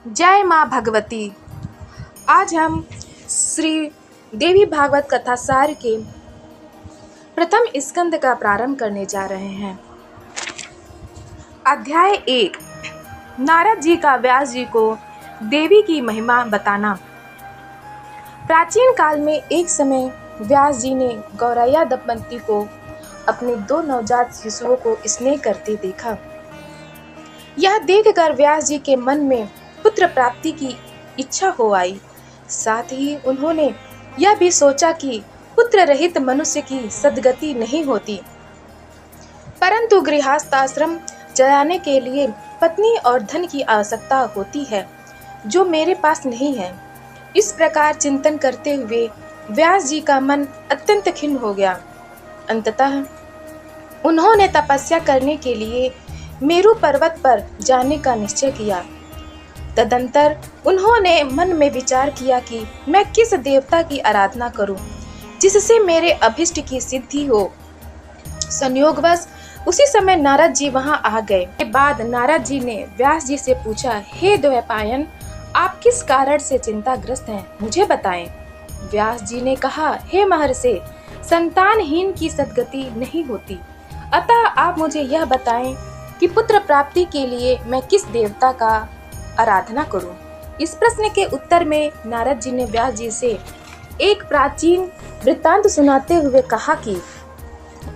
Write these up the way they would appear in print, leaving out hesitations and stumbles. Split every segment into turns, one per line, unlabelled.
जय माँ भगवती। आज हम श्री देवी भागवत कथा सार के प्रथम स्कंद का प्रारंभ करने जा रहे हैं। अध्याय 1। नारद जी का व्यास जी को देवी की महिमा बताना। प्राचीन काल में एक समय व्यास जी ने गौरैया दंपति को अपने 2 नवजात शिशुओं को स्नेह करते देखा। यह देखकर व्यास जी के मन में पुत्र प्राप्ति की इच्छा हो आई। साथ ही उन्होंने यह भी सोचा कि पुत्र रहित मनुष्य की सद्गति नहीं होती, परंतु गृहस्थाश्रम चलाने के लिए पत्नी और धन की आवश्यकता होती है, जो मेरे पास नहीं है। इस प्रकार चिंतन करते हुए व्यास जी का मन अत्यंत खिन्न हो गया। अंततः उन्होंने तपस्या करने के लिए मेरु पर्वत पर जाने का निश्चय किया। तदंतर उन्होंने मन में विचार किया कि मैं किस देवता की आराधना करूं, जिससे मेरे अभिष्ट की सिद्धि हो। संयोगवश उसी समय नारद जी वहां आ गए। के बाद नारद जी ने व्यास जी से पूछा, हे द्वैपायन, आप किस कारण से चिंताग्रस्त हैं, मुझे बताएं। व्यास जी ने कहा, हे महर्षि, संतानहीन की सद्गति नहीं होती, अतः आप मुझे यह बताएं कि पुत्र प्राप्ति के लिए मैं किस देवता का आराधना करूं। इस प्रश्न के उत्तर में नारद जी ने व्यास जी से एक प्राचीन वृत्तांत सुनाते हुए कहा कि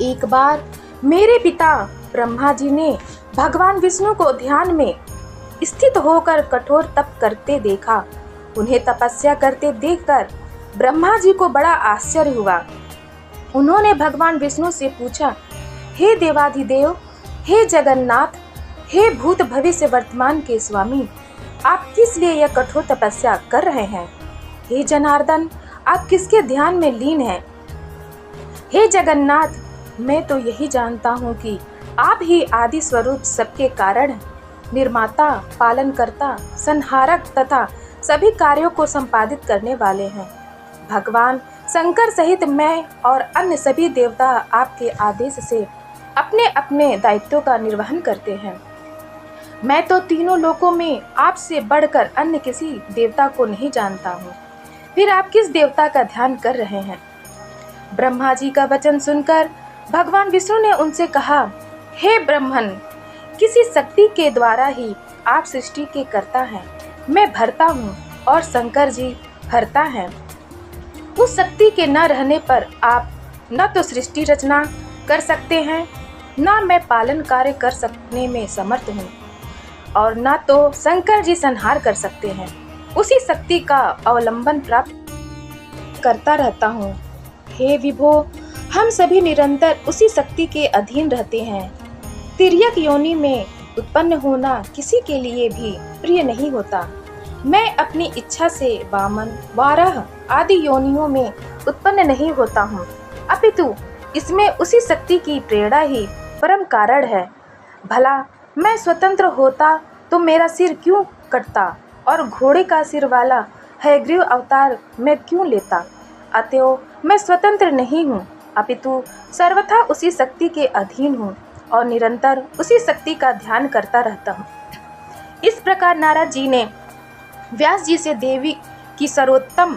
एक बार मेरे पिता ब्रह्मा जी ने भगवान विष्णु को ध्यान में स्थित होकर कठोर तप करते देखा। उन्हें तपस्या करते देखकर ब्रह्मा जी को बड़ा आश्चर्य हुआ। उन्होंने भगवान विष्णु से पूछा, हे देवाधिदेव, हे जगन्नाथ, हे भूत भविष्य वर्तमान के स्वामी, आप किस लिए यह कठोर तपस्या कर रहे हैं? हे जनार्दन, आप किसके ध्यान में लीन हैं? हे जगन्नाथ, मैं तो यही जानता हूँ कि आप ही आदि स्वरूप सबके कारण, निर्माता, पालनकर्ता, संहारक तथा सभी कार्यों को संपादित करने वाले हैं। भगवान शंकर सहित मैं और अन्य सभी देवता आपके आदेश से अपने अपने दायित्वों का निर्वहन करते हैं। मैं तो तीनों लोकों में आपसे बढ़कर अन्य किसी देवता को नहीं जानता हूँ, फिर आप किस देवता का ध्यान कर रहे हैं? ब्रह्मा जी का वचन सुनकर भगवान विष्णु ने उनसे कहा, हे ब्रह्मन, किसी शक्ति के द्वारा ही आप सृष्टि के कर्ता हैं। मैं भरता हूँ और शंकर जी हरता हैं। उस शक्ति के न रहने पर आप न तो सृष्टि रचना कर सकते हैं, न मैं पालन कार्य कर सकने में समर्थ हूँ, और न तो शंकर जी संहार कर सकते हैं। उसी शक्ति का अवलंबन प्राप्त करता रहता हूँ। हे विभो, हम सभी निरंतर उसी शक्ति के अधीन रहते हैं। तिर्यक योनि में उत्पन्न होना किसी के लिए भी प्रिय नहीं होता। मैं अपनी इच्छा से वामन, वाराह आदि योनियों में उत्पन्न नहीं होता हूँ, अपितु इसमें उसी शक्ति की प्रेरणा ही परम कारण है। भला मैं स्वतंत्र होता तो मेरा सिर क्यों कटता और घोड़े का सिर वाला हयग्रीव अवतार मैं क्यों लेता? अतएव मैं स्वतंत्र नहीं हूँ, अपितु सर्वथा उसी शक्ति के अधीन हूँ और निरंतर उसी शक्ति का ध्यान करता रहता हूँ। इस प्रकार नारद जी ने व्यास जी से देवी की सर्वोत्तम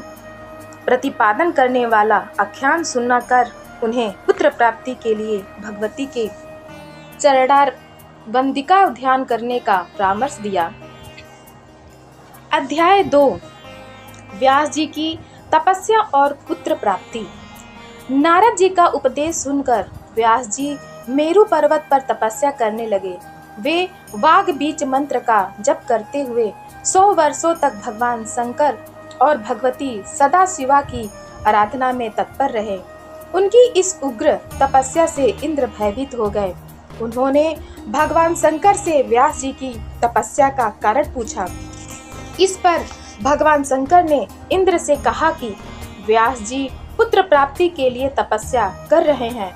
प्रतिपादन करने वाला आख्यान सुनना कर उन्हें पुत्र प्राप्ति के लिए भगवती के चरणार वंदिका ध्यान करने का परामर्श दिया। अध्याय 2। व्यास जी की तपस्या और पुत्र प्राप्ति। नारद जी का उपदेश सुनकर व्यास जी मेरु पर्वत पर तपस्या करने लगे। वे वाग बीज मंत्र का जप करते हुए 100 वर्षों तक भगवान शंकर और भगवती सदा शिवा की आराधना में तत्पर रहे। उनकी इस उग्र तपस्या से इंद्र भयभीत हो गए। उन्होंने भगवान शंकर से व्यास जी की तपस्या का कारण पूछा। इस पर भगवान शंकर ने इंद्र से कहा कि व्यास जी पुत्र प्राप्ति के लिए तपस्या कर रहे हैं,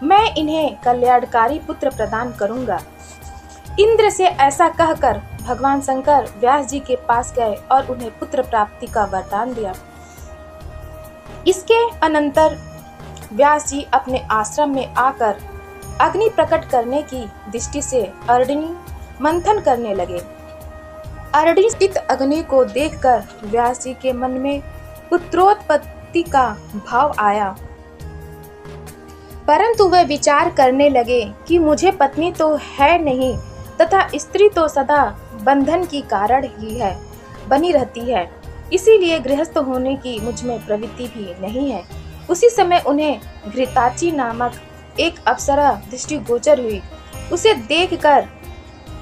मैं इन्हें कल्याणकारी पुत्र प्रदान करूंगा। इंद्र से ऐसा कहकर भगवान शंकर व्यास जी के पास गए और उन्हें पुत्र प्राप्ति का वरदान दिया। इसके अनंतर व्यास जी अपने आश्रम में आकर अग्नि प्रकट करने की दृष्टि से अग्नि मंथन करने लगे। अरणी स्थित अग्नि को देखकर व्यास जी के मन में पुत्रोत्पत्ति का भाव आया, परंतु वह विचार करने लगे कि मुझे पत्नी तो है नहीं तथा स्त्री तो सदा बंधन की कारण ही है बनी रहती है, इसीलिए गृहस्थ होने की मुझ में प्रवृत्ति भी नहीं है। उसी समय उन्हें घृताची नामक एक अप्सरा दृष्टिगोचर हुई। उसे देखकर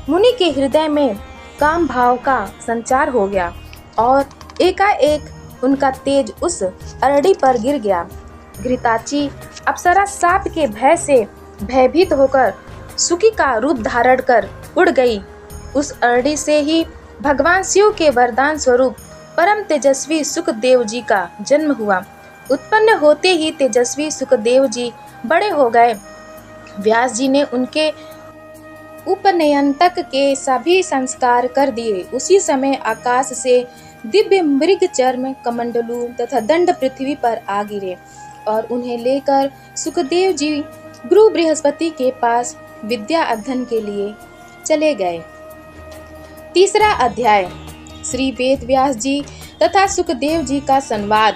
मुनि के हृदय में काम भाव का संचार हो गया और एकाएक उनका तेज उस अरणी पर गिर गया। घृताची अप्सरा साप के भय से भयभीत होकर सुकी का रूप धारण कर उड़ गई। उस अरणी से ही भगवान शिव के वरदान स्वरूप परम तेजस्वी सुखदेव जी का जन्म हुआ। उत्पन्न होते ही तेजस्वी सुखदेव जी बड़े हो गए। व्यास जी ने उनके उपनयन तक के सभी संस्कार कर दिए। उसी समय आकाश से दिव्य मृग चर्म कमंडलू तथा दंड पृथ्वी पर आ गिरे और उन्हें लेकर सुखदेव जी गुरु बृहस्पति के पास विद्या अध्ययन के लिए चले गए। तीसरा अध्याय श्री वेद व्यास जी तथा सुखदेव जी का संवाद।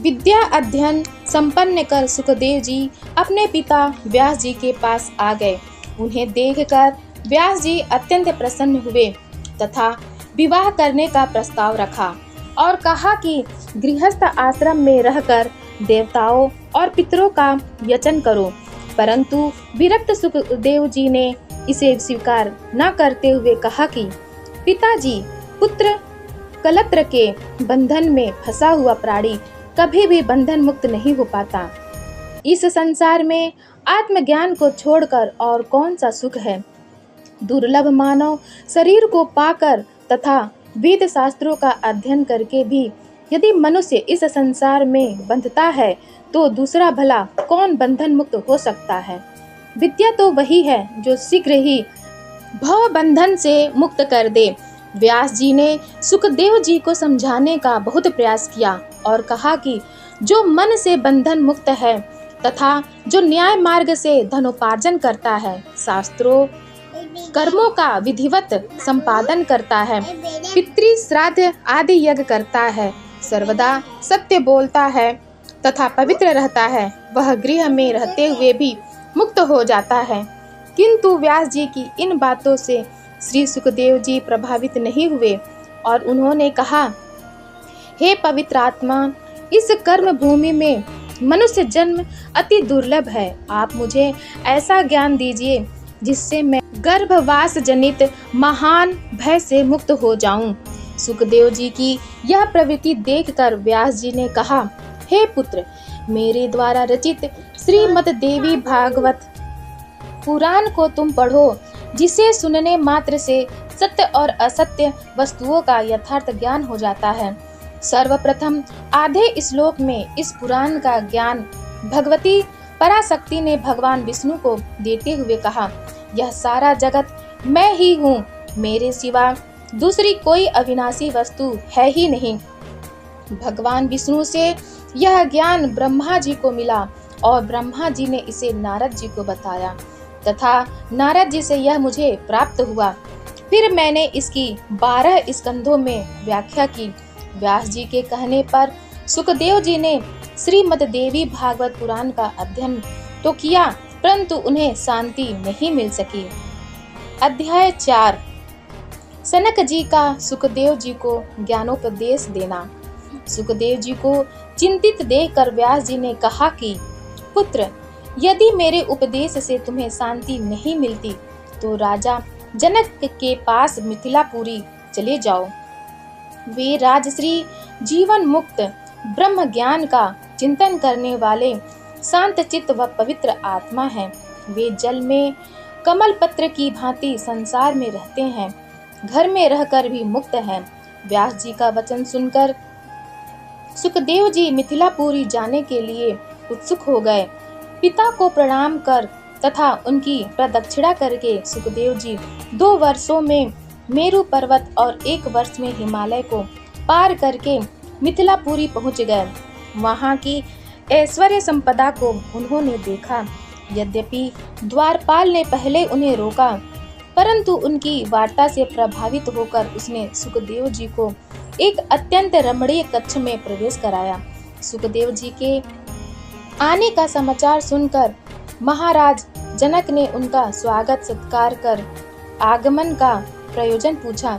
विद्या अध्ययन संपन्न कर सुखदेव जी अपने पिता व्यास जी के पास आ गए। उन्हें देखकर व्यास जी अत्यंत प्रसन्न हुए तथा विवाह करने का प्रस्ताव रखा और कहा कि गृहस्थ आश्रम में रहकर देवताओं और पितरों का यचन करो। परंतु विरक्त सुखदेव जी ने इसे स्वीकार न करते हुए कहा कि पिताजी, पुत्र कलत्र के बंधन में फंसा हुआ प्राणी कभी भी बंधन मुक्त नहीं हो पाता। इस संसार में आत्मज्ञान को छोड़कर और कौन सा सुख है। दुर्लभ मानव शरीर को पाकर तथा वेद शास्त्रों का अध्ययन करके भी यदि मनुष्य इस संसार में बंधता है तो दूसरा भला कौन बंधन मुक्त हो सकता है। विद्या तो वही है जो शीघ्र ही भव बंधन से मुक्त कर दे। व्यास जी ने सुखदेव जी को समझाने का बहुत प्रयास किया और कहा कि जो मन से बंधन मुक्त है तथा जो न्याय मार्ग से धनोपार्जन करता है, शास्त्रों कर्मों का विधिवत संपादन करता है, पितृ श्राद्ध आदि यज्ञ करता है, सर्वदा सत्य बोलता है तथा पवित्र रहता है, वह गृह में रहते हुए भी मुक्त हो जाता है। किंतु व्यास जी की इन बातों से श्री सुखदेव जी प्रभावित नहीं हुए और उन्होंने कहा, हे पवित्र आत्मा, इस कर्म भूमि में मनुष्य जन्म अति दुर्लभ है। आप मुझे ऐसा ज्ञान दीजिए जिससे मैं गर्भवास जनित महान भय से मुक्त हो जाऊं। सुखदेव जी की यह प्रवृत्ति देखकर व्यास जी ने कहा, हे पुत्र, मेरे द्वारा रचित श्रीमद् देवी भागवत पुराण को तुम पढ़ो, जिसे सुनने मात्र से सत्य और असत्य वस्तुओं का यथार्थ ज्ञान हो जाता है। सर्वप्रथम आधे श्लोक में इस पुराण का ज्ञान भगवती पराशक्ति ने भगवान विष्णु को देते हुए कहा, यह सारा जगत मैं ही हूँ, मेरे सिवा दूसरी कोई अविनाशी वस्तु है ही नहीं। भगवान विष्णु से यह ज्ञान ब्रह्मा जी को मिला और ब्रह्मा जी ने इसे नारद जी को बताया तथा नारद जी से यह मुझे प्राप्त हुआ। फिर मैंने इसकी 12 स्कंधों में व्याख्या की। व्यास जी के कहने पर सुखदेव जी ने श्रीमद् देवी भागवत पुराण का अध्ययन तो किया, परंतु उन्हें शांति नहीं मिल सकी। अध्याय 4 सनक जी का सुखदेव जी को ज्ञानोपदेश देना। सुखदेव जी को चिंतित देखकर व्यास जी ने कहा कि पुत्र, यदि मेरे उपदेश से तुम्हें शांति नहीं मिलती तो राजा जनक के पास मिथिलापुरी चले जाओ। वे राजश्री जीवन मुक्त ब्रह्म ज्ञान का चिंतन करने वाले शांत चित्त व पवित्र आत्मा हैं। वे जल में कमल पत्र की भांति संसार में रहते हैं, घर में रहकर भी मुक्त हैं। व्यास जी का वचन सुनकर सुखदेव जी मिथिलापुरी जाने के लिए उत्सुक हो गए। पिता को प्रणाम कर तथा उनकी प्रदक्षिणा करके सुखदेव जी 2 वर्षों में मेरु पर्वत और 1 वर्ष में हिमालय को पार करके मिथिलापुरी पहुंच गए। वहां की ऐश्वर्य संपदा को उन्होंने देखा। यद्यपि द्वारपाल ने पहले उन्हें रोका, परंतु उनकी वार्ता से प्रभावित होकर उसने सुखदेव जी को एक अत्यंत रमणीय कक्ष में प्रवेश कराया। सुखदेव जी के आने का समाचार सुनकर महाराज जनक ने उनका स्वागत सत्कार कर आगमन का प्रयोजन पूछा।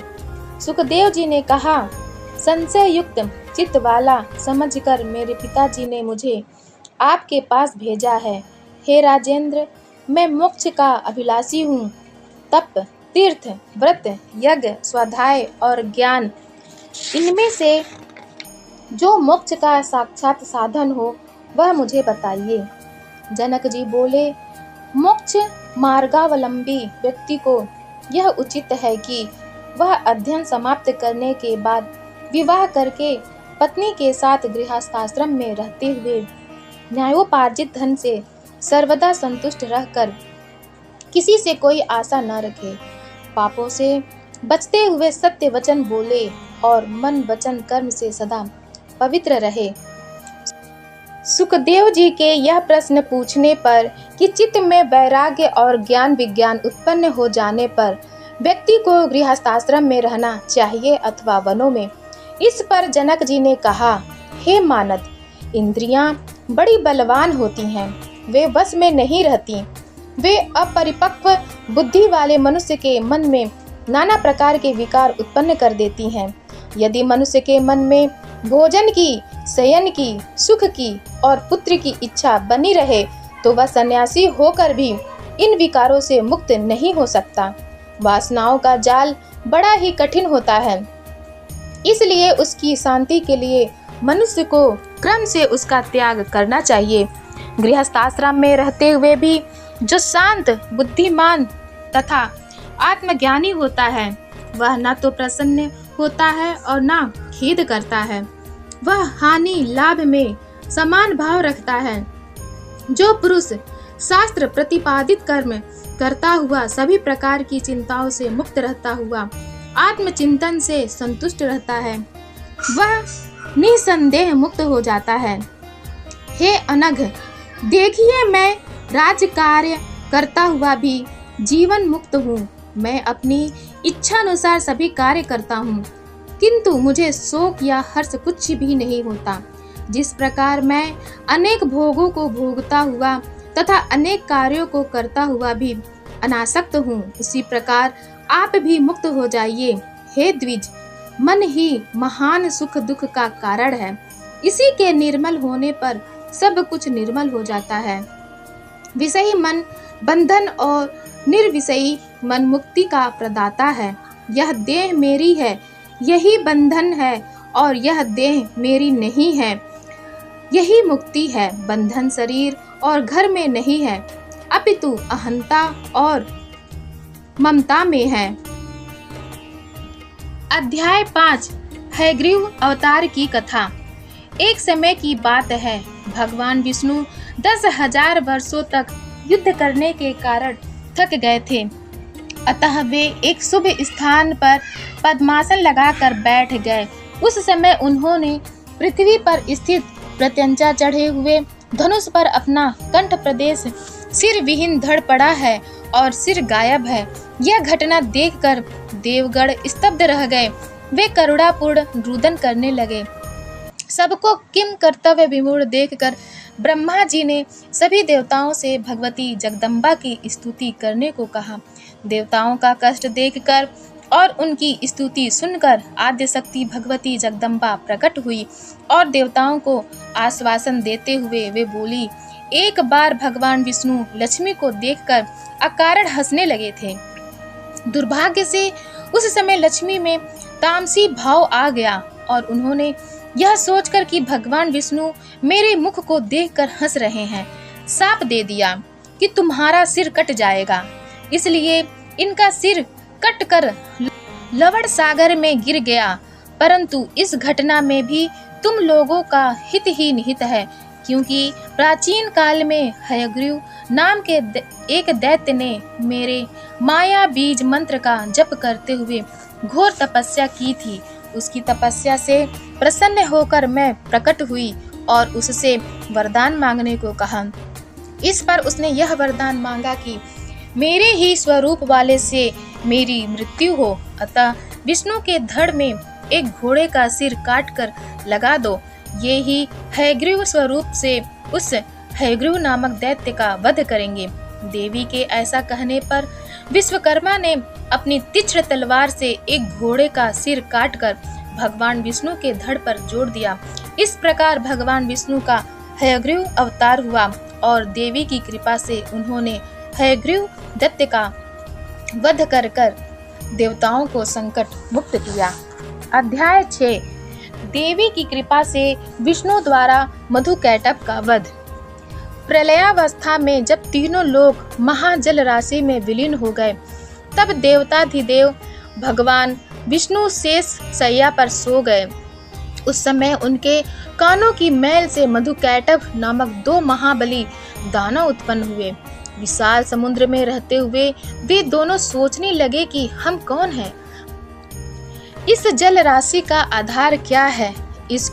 सुखदेव जी ने कहा, संशय युक्त चित्त वाला समझकर मेरे पिताजी ने मुझे आपके पास भेजा है। हे राजेंद्र, मैं मोक्ष का अभिलाषी हूँ। तप, तीर्थ, व्रत, यज्ञ, स्वाध्याय और ज्ञान, इनमें से जो मोक्ष का साक्षात साधन हो वह मुझे बताइए। जनक जी बोले, मोक्ष मार्गावलंबी व्यक्ति को यह उचित है कि वह अध्ययन समाप्त करने के बाद विवाह करके पत्नी के साथ गृहस्थाश्रम में रहते हुए न्यायोपार्जित धन से सर्वदा संतुष्ट रहकर किसी से कोई आशा न रखे, पापों से बचते हुए सत्य वचन बोले और मन वचन कर्म से सदा पवित्र रहे। सुखदेव जी के यह प्रश्न पूछने पर कि चित्त में वैराग्य और ज्ञान विज्ञान उत्पन्न हो जाने पर व्यक्ति को गृहस्थाश्रम में रहना चाहिए अथवा वनों में, इस पर जनक जी ने कहा, हे मानद, इंद्रियां बड़ी बलवान होती हैं, वे वश में नहीं रहती। वे अपरिपक्व बुद्धि वाले मनुष्य के मन में नाना प्रकार के विकार उत्पन्न कर देती हैं। यदि मनुष्य के मन में भोजन की, शयन की, सुख की और पुत्र की इच्छा बनी रहे तो वह सन्यासी होकर भी इन विकारों से मुक्त नहीं हो सकता। वासनाओं का जाल बड़ा ही कठिन होता है, इसलिए उसकी शांति के लिए मनुष्य को क्रम से उसका त्याग करना चाहिए। गृहस्थाश्रम में रहते हुए भी जो शांत, बुद्धिमान तथा आत्मज्ञानी होता है वह न तो प्रसन्न होता है और न खेद करता है। वह हानि लाभ में समान भाव रखता है। जो पुरुष शास्त्र प्रतिपादित कर्म करता हुआ सभी प्रकार की चिंताओं से मुक्त रहता हुआ आत्मचिंतन से संतुष्ट रहता है वह निसंदेह मुक्त हो जाता है। हे अनघ, देखिए, मैं राज्य कार्य करता हुआ भी जीवन मुक्त हूँ। मैं अपनी इच्छा अनुसार सभी कार्य करता हूँ, किंतु मुझे शोक या हर्ष कुछ भी नहीं होता। जिस प्रकार मैं अनेक भोगों को भोगता हुआ तथा अनेक कार्यों को करता हुआ भी अनासक्त हूँ, उसी प्रकार आप भी मुक्त हो जाइए। हे द्विज, मन ही महान सुख दुख का कारण है। इसी के निर्मल होने पर सब कुछ निर्मल हो जाता है। विषयी मन बंधन और निर्विषयी मन मुक्ति का प्रदाता है। यह देह मेरी है, यही बंधन है, और यह देह मेरी नहीं है, यही मुक्ति है। बंधन शरीर और घर में नहीं है, अपितु अहंता और ममता में है। अध्याय 5 हयग्रीव अवतार की कथा। एक समय की बात है, भगवान विष्णु 10,000 वर्षों तक युद्ध करने के कारण थक गए थे, अतः वे एक शुभ स्थान पर पद्मासन लगाकर बैठ गए। उस समय उन्होंने पृथ्वी पर स्थित प्रत्यंचा चढ़े हुए धनुष पर अपना कंठ प्रदेश सिर विहीन धड़ पड़ा है और सिर गायब है। यह घटना देखकर देवगण स्तब्ध रह गए। वे करुणापूर्ण रुदन करने लगे। सबको किम कर्तव्य विमूढ़ देखकर ब्रह्मा जी ने सभी देवताओं से भगवती जगदम्बा की स्तुति करने को कहा। देवताओं का कष्ट देखकर और उनकी स्तुति सुनकर आद्य शक्ति भगवती जगदम्बा प्रकट हुई और देवताओं को आश्वासन देते हुए वे बोली। एक बार भगवान विष्णु लक्ष्मी को देखकर अकारण हंसने लगे थे। दुर्भाग्य से उस समय लक्ष्मी में तामसी भाव आ गया और उन्होंने यह सोचकर कि भगवान विष्णु मेरे मुख को देखकर हंस रहे हैं, शाप दे दिया कि तुम्हारा सिर कट जाएगा। इसलिए इनका सिर कट कर लवण सागर में गिर गया। परंतु इस घटना में भी तुम लोगों का हित ही निहित है, क्योंकि प्राचीन काल में हयग्रीव नाम के एक दैत्य ने मेरे माया बीज मंत्र का जप करते हुए घोर तपस्या की थी। उसकी तपस्या से प्रसन्न होकर मैं प्रकट हुई और उससे वरदान मांगने को कहा। इस पर उसने यह वरदान मांगा कि मेरे ही स्वरूप वाले से मेरी मृत्यु हो। अतः विष्णु के धड़ में एक घोड़े का सिर काट कर लगा दो। ये ही हयग्रीव स्वरूप से उस हयग्रीव नामक दैत्य का वध करेंगे। देवी के ऐसा कहने पर विश्वकर्मा ने अपनी तीक्ष्ण तलवार से एक घोड़े का सिर काटकर भगवान विष्णु के धड़ पर जोड़ दिया। इस प्रकार भगवान विष्णु का हयग्रीव अवतार हुआ और देवी की कृपा से उन्होंने हयग्रीव दैत्य का वध कर देवताओं को संकट मुक्त किया। अध्याय 6 देवी की कृपा से विष्णु द्वारा मधुकैटभ का वध। प्रलयावस्था में जब तीनों लोग महाजल राशि में विलीन हो गए, तब देवताधिदेव भगवान विष्णु शेष शैया पर सो गए। उस समय उनके कानों की मैल से मधुकैटभ नामक 2 महाबली दानव उत्पन्न हुए। विशाल समुद्र में रहते हुए वे दोनों सोचने लगे कि हम कौन हैं? इस जल राशि का आधार क्या है? इस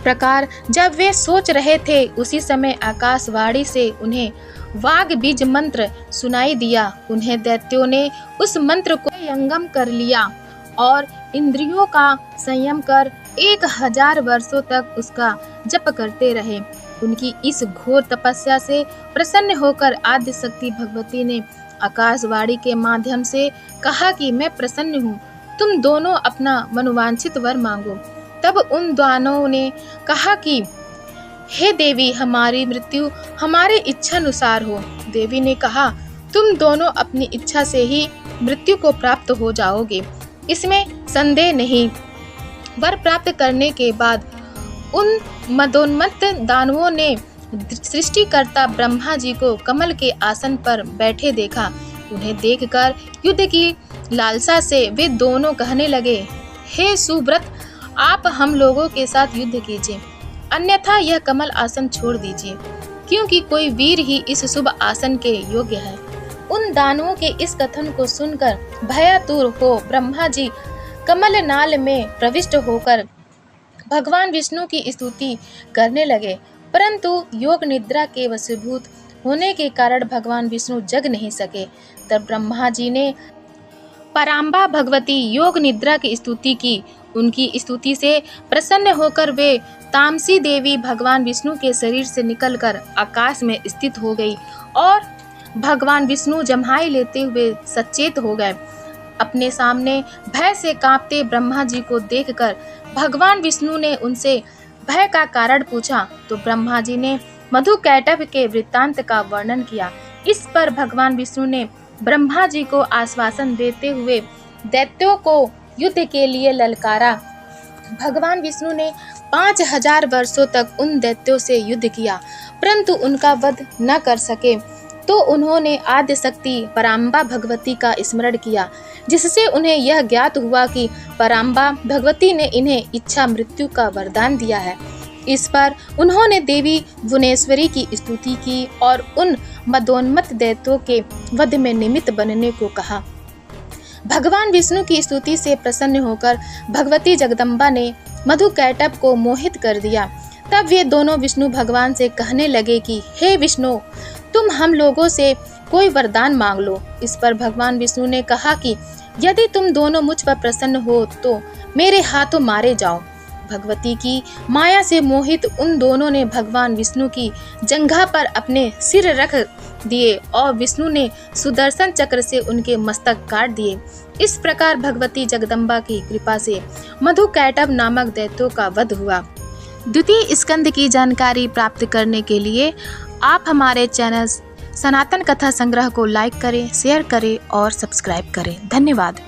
प्रकार जब वे सोच रहे थे, उसी समय आकाशवाणी से उन्हें वाग बीज मंत्र सुनाई दिया। उन्हें दैत्यों ने उस मंत्र को यंगम कर लिया और इंद्रियों का संयम कर 1000 वर्षों तक उसका जप करते रहे। उनकी इस घोर तपस्या से प्रसन्न होकर आद्य शक्ति भगवती ने आकाशवाणी के माध्यम से कहा कि मैं प्रसन्न हूँ, तुम दोनों अपना मनोवांछित वर मांगो। तब उन दानवों ने कहा कि हे देवी, हमारी मृत्यु हमारे इच्छा अनुसार हो। देवी ने कहा, तुम दोनों अपनी इच्छा से ही मृत्यु को प्राप्त हो जाओगे, इसमें संदेह नहीं। वर प्राप्त करने के बाद उन मदोन्मत्त दानवों ने सृष्टिकर्ता ब्रह्मा जी को कमल के आसन पर बैठे देखा। उन्हें देखकर युद्ध की लालसा से वे दोनों कहने लगे, हे सुव्रत, आप हम लोगों के साथ युद्ध कीजिए, अन्यथा यह कमल आसन छोड़ दीजिए, क्योंकि कोई वीर ही इस शुभ आसन के योग्य है। उन दानवों के इस कथन को सुनकर भयातुर हो ब्रह्मा जी कमल नाल में प्रविष्ट होकर भगवान विष्णु की स्तुति करने लगे, परंतु योग निद्रा के वशीभूत होने के कारण भगवान विष्णु जग नहीं सके। तब ब्रह्मा जी ने पराम्बा भगवती योग निद्रा की स्तुति की। उनकी स्तुति से प्रसन्न होकर वे तामसी देवी भगवान विष्णु के शरीर से निकलकर आकाश में स्थित हो गई और भगवान विष्णु जम्हाई लेते हुए सचेत हो गए। अपने सामने भय से कांपते ब्रह्मा जी को देखकर भगवान विष्णु ने उनसे भय का कारण पूछा, तो ब्रह्मा जी ने मधुकैटभ के वृत्तांत का वर्णन किया। इस पर भगवान विष्णु ने ब्रह्मा जी को आश्वासन देते हुए दैत्यों को युद्ध के लिए ललकारा। भगवान विष्णु ने 5000 वर्षों तक उन दैत्यों से युद्ध किया, परंतु उनका वध न कर सके। तो उन्होंने आद्य शक्ति पराम्बा भगवती का स्मरण किया, जिससे उन्हें यह ज्ञात हुआ कि पराम्बा भगवती ने इन्हें इच्छा मृत्यु का वरदान दिया है। इस पर उन्होंने देवी भुवनेश्वरी की स्तुति की और उन मदोन्मत्त दैत्यों के वध में निमित्त बनने को कहा। भगवान विष्णु की स्तुति से प्रसन्न होकर भगवती जगदम्बा ने मधुकैटभ को मोहित कर दिया। तब वे दोनों विष्णु भगवान से कहने लगे कि हे विष्णु, तुम हम लोगों से कोई वरदान मांग लो। इस पर भगवान विष्णु ने कहा कि यदि तुम दोनों मुझ पर प्रसन्न हो तो मेरे हाथों मारे जाओ। भगवती की माया से मोहित उन दोनों ने भगवान विष्णु की जंघा पर अपने सिर रख दिए और विष्णु ने सुदर्शन चक्र से उनके मस्तक काट दिए। इस प्रकार भगवती जगदम्बा की कृपा से मधुकैटभ नामक दैत्यों का वध हुआ। द्वितीय स्कंद की जानकारी प्राप्त करने के लिए आप हमारे चैनल सनातन कथा संग्रह को लाइक करें, शेयर करें और सब्सक्राइब करें। धन्यवाद।